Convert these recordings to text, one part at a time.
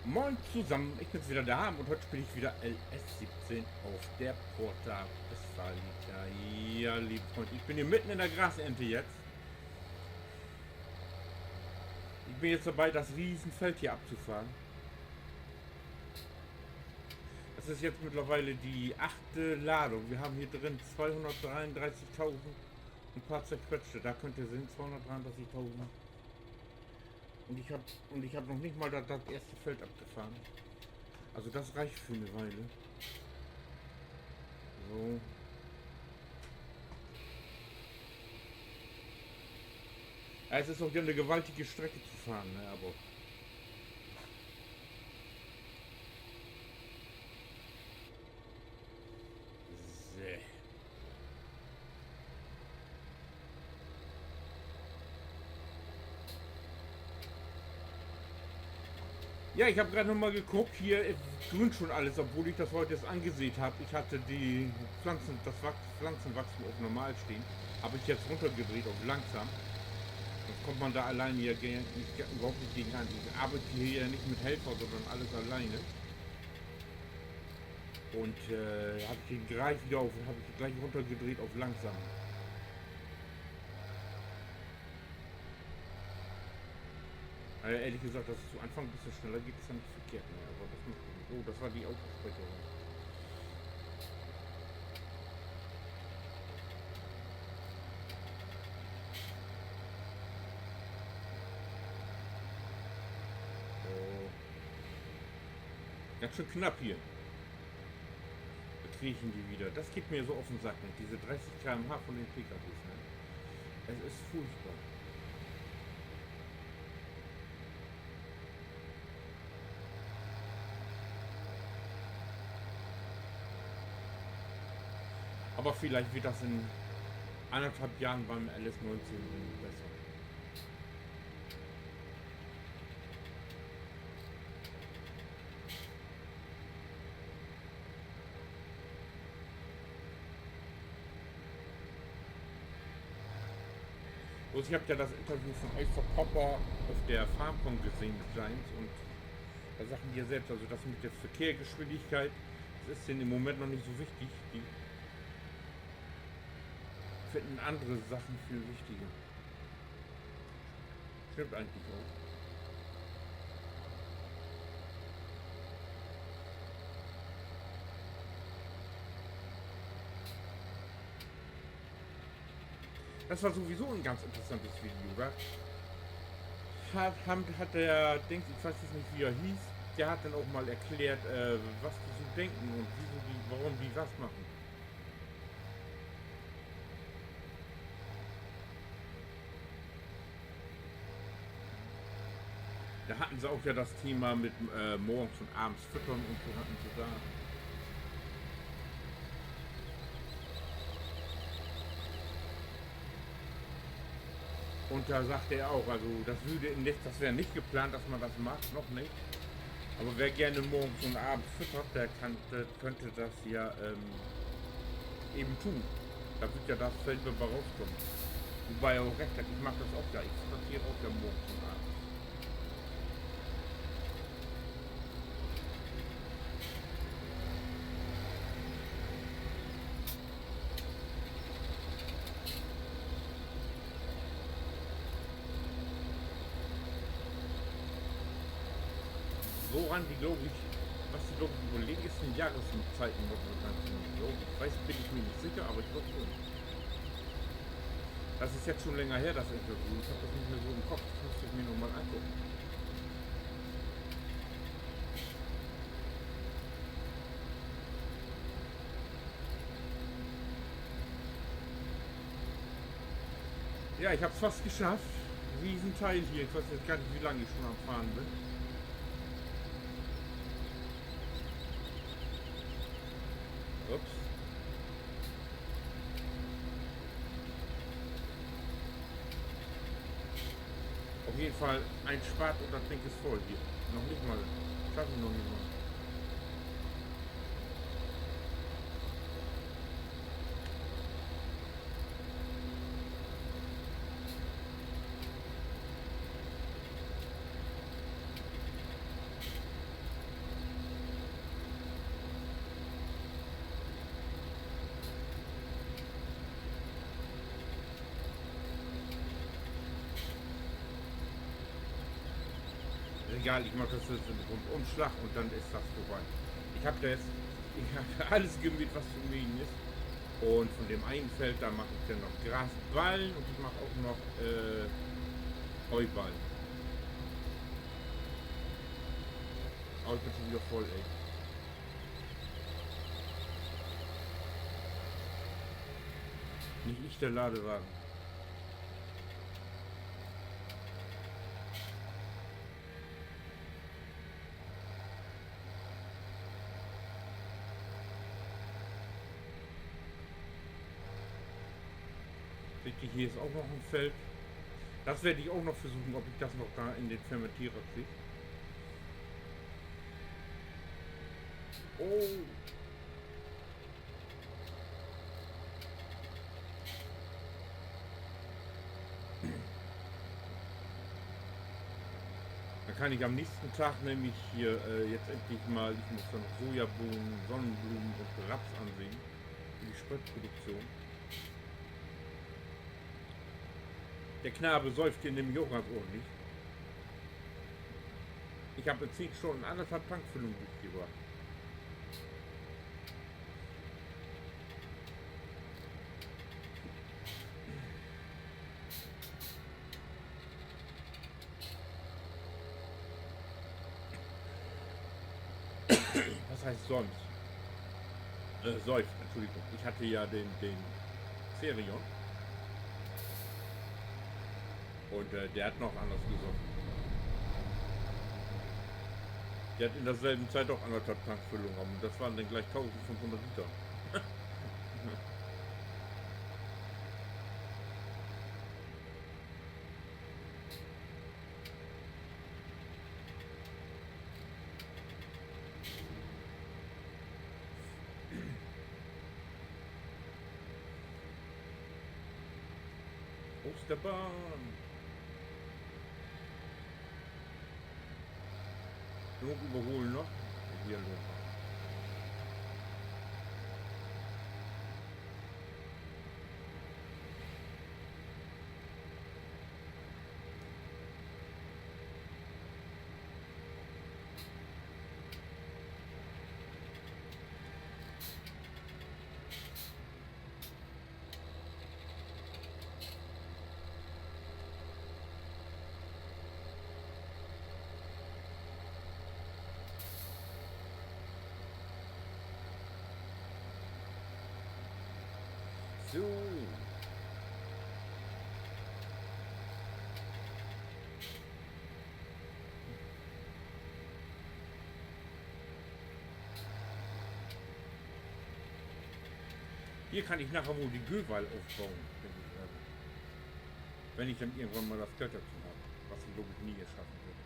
Moin zusammen, ich bin's wieder da und heute spiele ich wieder LS17 auf der Porta Westfalica. Ja, liebe Freunde, ich bin hier mitten in der Grasernte jetzt. Ich bin jetzt dabei, das Riesenfeld hier abzufahren. Das ist jetzt mittlerweile die 8. Ladung. Wir haben hier drin 233.000 ein paar zerquetschte. Da könnt ihr sehen, 233.000. Und ich habe noch nicht mal das erste Feld abgefahren. Also das reicht für eine Weile. So. Ja, es ist auch ja eine gewaltige Strecke zu fahren, ne? Aber sehr. Ja, ich habe gerade noch mal geguckt, hier grünt schon alles, obwohl ich das heute erst angesehen habe. Ich hatte die Pflanzenwachstum auf normal stehen, habe ich jetzt runtergedreht auf langsam. Sonst kommt man da alleine ja überhaupt nicht gegen an. Ich arbeite hier ja nicht mit Helfer, sondern alles alleine. Und habe ich den gleich wieder auf, habe ich gleich runtergedreht auf langsam. Ehrlich gesagt, dass es zu Anfang ein bisschen schneller geht, ist ja nicht verkehrt mehr. Aber das macht nicht. Oh, das war die Autosprecherin. Oh, ganz schön knapp hier. Da kriechen die wieder. Das geht mir so auf den Sack mit. Diese 30 km/h von den PKWs. Ne? Es ist furchtbar. Aber vielleicht wird das in 1,5 Jahren beim LS19 besser. Also ich habe ja das Interview von Oyster Popper auf der FarmCon gesehen mit Giants und da sagen die ja selbst, also das mit der Verkehrsgeschwindigkeit, das ist denen im Moment noch nicht so wichtig. Die finden andere Sachen viel wichtiger. Stimmt eigentlich auch. Das war sowieso ein ganz interessantes Video, oder? Hat der, ich weiß jetzt nicht wie er hieß, der hat dann auch mal erklärt, was die so denken und wieso die, warum die was machen. Da hatten sie auch ja das Thema mit morgens und abends füttern und so hatten sie da. Und da sagte er auch, also das wäre nicht geplant, dass man das macht, noch nicht. Aber wer gerne morgens und abends füttert, könnte das ja eben tun. Da wird ja das Feld dabei rauskommen. Wobei er auch recht hat, ich mache das auch ja, ich füttere auch ja morgens und abends. Woran die, glaube ich, was die, glaube ich, überlegen, ist den Jahreszeiten noch bekannt. Ich weiß, bin ich mir nicht sicher, aber ich glaube schon. Das ist jetzt schon länger her, das Interview. Ich habe das nicht mehr so im Kopf. Das müsste ich mir nochmal angucken. Ja, ich habe es fast geschafft. Riesenteil hier. Ich weiß jetzt gar nicht, wie lange ich schon am Fahren bin. Ups. Auf jeden Fall ein Spat und das Ding ist voll hier. Noch nicht mal. Schaffen wir noch nicht mal. egal, ich mache das jetzt im Rundumschlag und dann ist das vorbei. Ich habe da jetzt ich hab alles gemäht, was zu mähen ist. Und von dem einen Feld, da mache ich dann noch Grasballen und ich mache auch noch Heuballen. Aber ich bin schon wieder voll, ey. Nicht ich, der Ladewagen. Richtig, hier ist auch noch ein Feld. Das werde ich auch noch versuchen, ob ich das noch da in den Fermentierer kriege. Oh! Dann kann ich am nächsten Tag nämlich hier jetzt endlich mal, ich muss dann noch Sojabohnen, Sonnenblumen und Raps ansehen für die Spritproduktion. Der Knabe säuft hier nämlich auch ganz ordentlich. Ich habe in 10 Stunden 1,5 Tankfüllung durchgebracht. Was heißt sonst? Säuft, Entschuldigung. Ich hatte ja den Serion. Und der hat noch anders gesoffen. Der hat in derselben Zeit auch 1,5 Tankfüllung haben. Und das waren dann gleich 1500 Liter. Osterbahn! Genug überholen noch. Hier los. So. Hier kann ich nachher wohl die Göhwal aufbauen, wenn ich dann irgendwann mal das Geld dazu habe, was ich glaube ich nie geschaffen wird.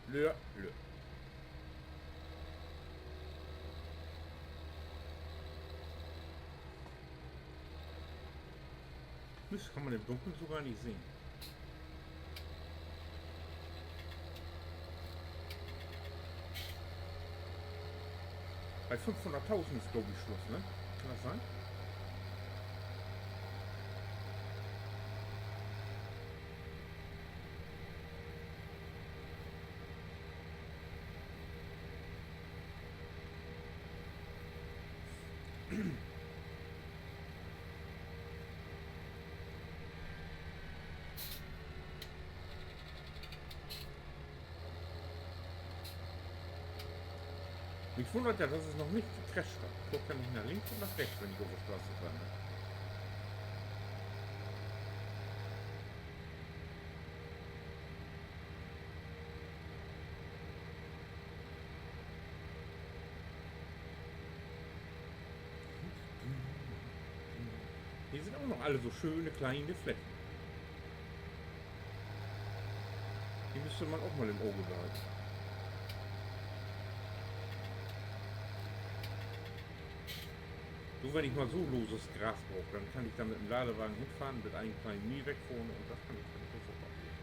Lö. Das kann man im Dunkeln sogar nicht sehen. Bei 500.000 ist glaube ich Schluss, ne? Kann das sein? Mich wundert ja, dass es noch nicht gecrasht hat. Ich gucke ja nicht nach links und nach rechts, wenn ich auf der Straße fahre. Hier sind auch noch alle so schöne kleine Flächen. Die müsste man auch mal im Auge behalten. So, wenn ich mal so loses Gras brauche, dann kann ich da mit dem Ladewagen hinfahren, mit einem kleinen Mie wegfahren und das kann ich dann sofort abgeben.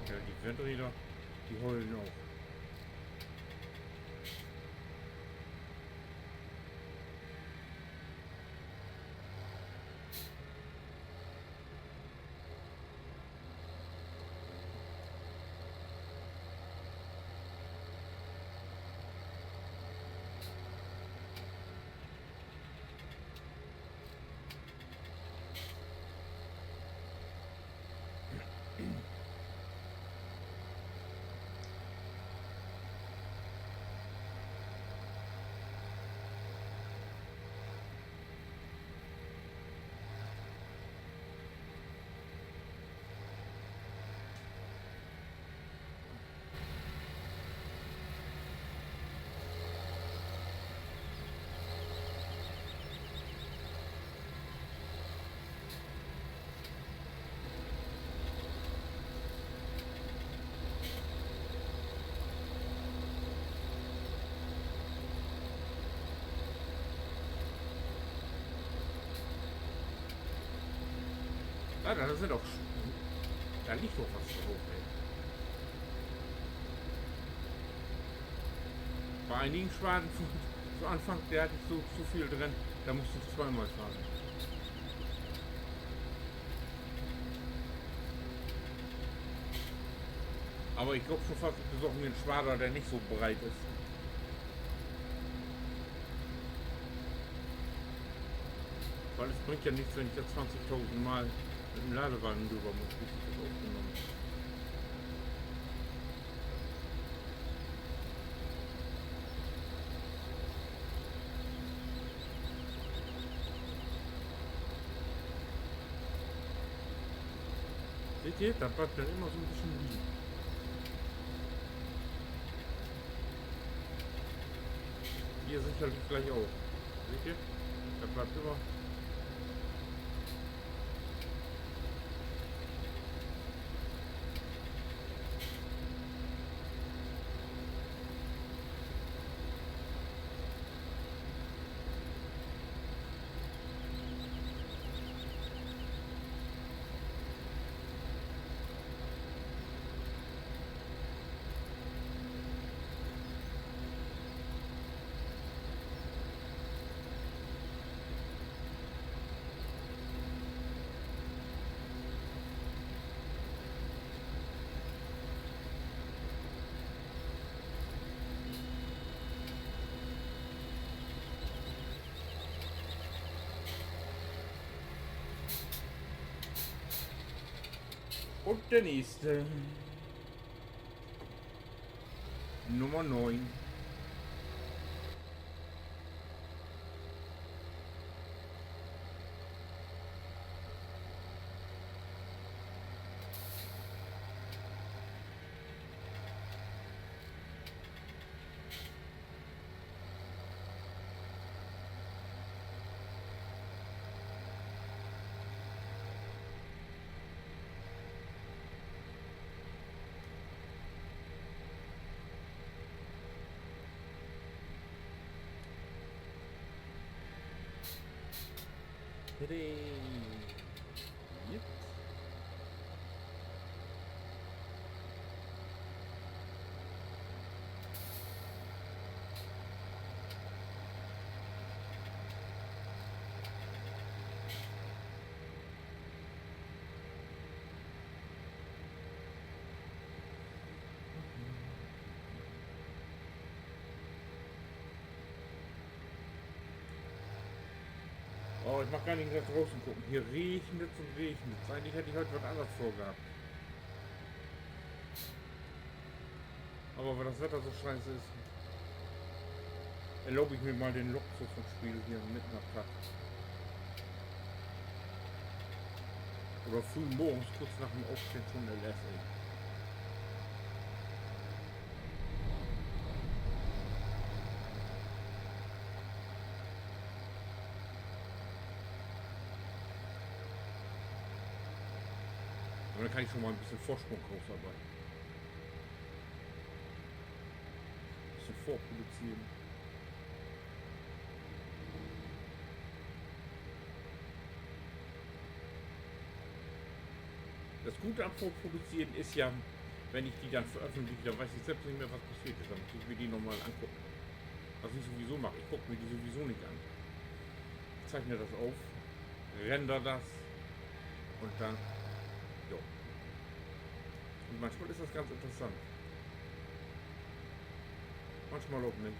Ja, die Windräder, die heulen auch. Ah, da sind auch. Da liegt doch was drauf, ey. Bei einigen Schwaden zu Anfang, der hatte so zu viel drin, da musste ich zweimal fahren. Aber ich glaube schon fast, ich besorge mir einen Schwader, der nicht so breit ist. Weil es bringt ja nichts, wenn ich da 20.000 Mal mit dem Ladewagen drüber muss, bis ich das aufgenommen habe. Seht ihr, da bleibt dann immer so ein bisschen liegen. Hier sicherlich gleich auch. Seht ihr? Da bleibt immer. Und der nächste. Nummer 9. Yep. Oh, ich mach gar nicht nach draußen gucken. Hier regnet es und regnet es. Eigentlich hätte ich heute was anderes vorgehabt. Aber weil das Wetter so scheiße ist, erlaube ich mir mal den Luxus und spiele hier mitten am Tag. Oder früh morgens, kurz nach dem Aufstehen schon LFA. dann kann ich schon mal ein bisschen Vorsprung rausarbeiten. Ein bisschen vorproduzieren. Das Gute am Vorproduzieren ist ja, wenn ich die dann veröffentliche, dann weiß ich selbst nicht mehr, was passiert ist. Dann muss ich mir die nochmal angucken. Was ich sowieso mache. Ich gucke mir die sowieso nicht an. Ich zeichne das auf, render das und dann, jo. Und manchmal ist das ganz interessant. Manchmal auch nicht.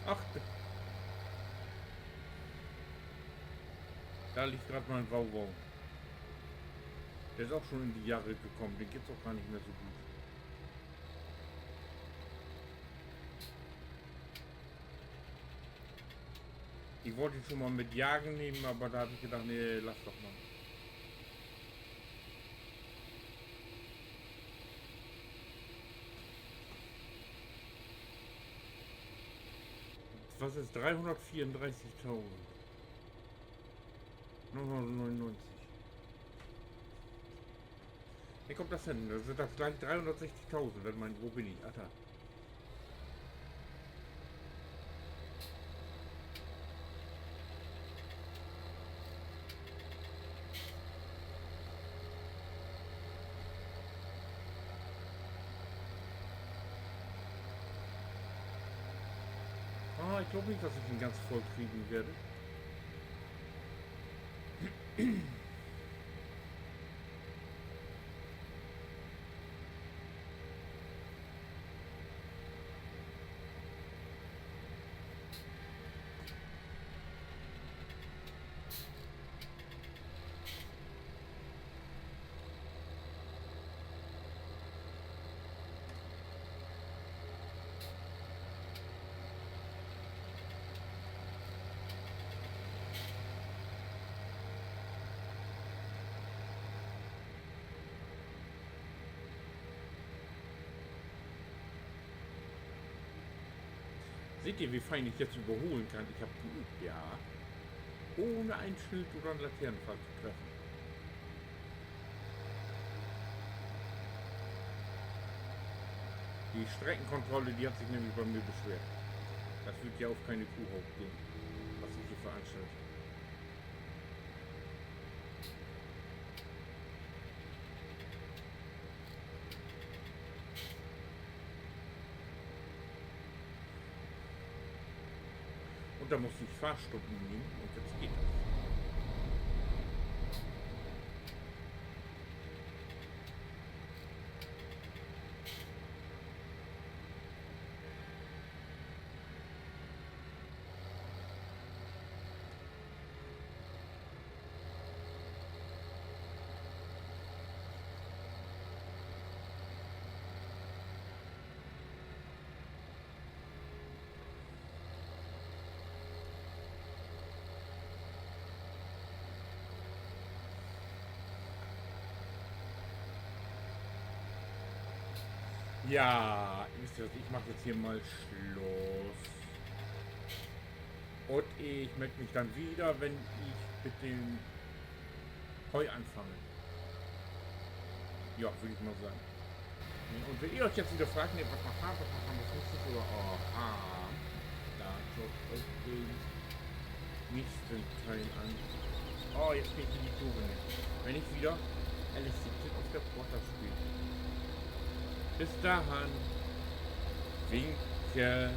Ach, da liegt gerade mein Wauwau. Der ist auch schon in die Jahre gekommen, den geht's auch gar nicht mehr so gut. Ich wollte ihn schon mal mit Jagen nehmen, aber da habe ich gedacht, nee, lass doch mal. Was ist 334.000? 999. Wie kommt das hin? Das sind das gleich 360.000, wenn man, wo bin ich? Ach da. Ich glaube nicht, dass ich ihn ganz voll kriegen werde. Seht ihr, wie fein ich jetzt überholen kann? Ich habe geübt, ja. Ohne ein Schild oder einen Laternenpfahl zu treffen. Die Streckenkontrolle, die hat sich nämlich bei mir beschwert. Das wird ja auf keine Kuhhaut gehen, was ich hier veranstalte. Und da muss ich Fahrstunden nehmen und jetzt geht das. Ja, wisst ihr was, ich mache jetzt hier mal Schluss. Und ich melde mich dann wieder, wenn ich mit dem Heu anfange. Ja, würde ich mal sagen. Und wenn ihr euch jetzt wieder fragt, ne, was machen wir nächstes oder da schaut euch den nächsten Teil an. Oh, jetzt geht die Kurve nicht. Wenn ich wieder LS17 auf der Porta spiele. Bis dahin. Winke.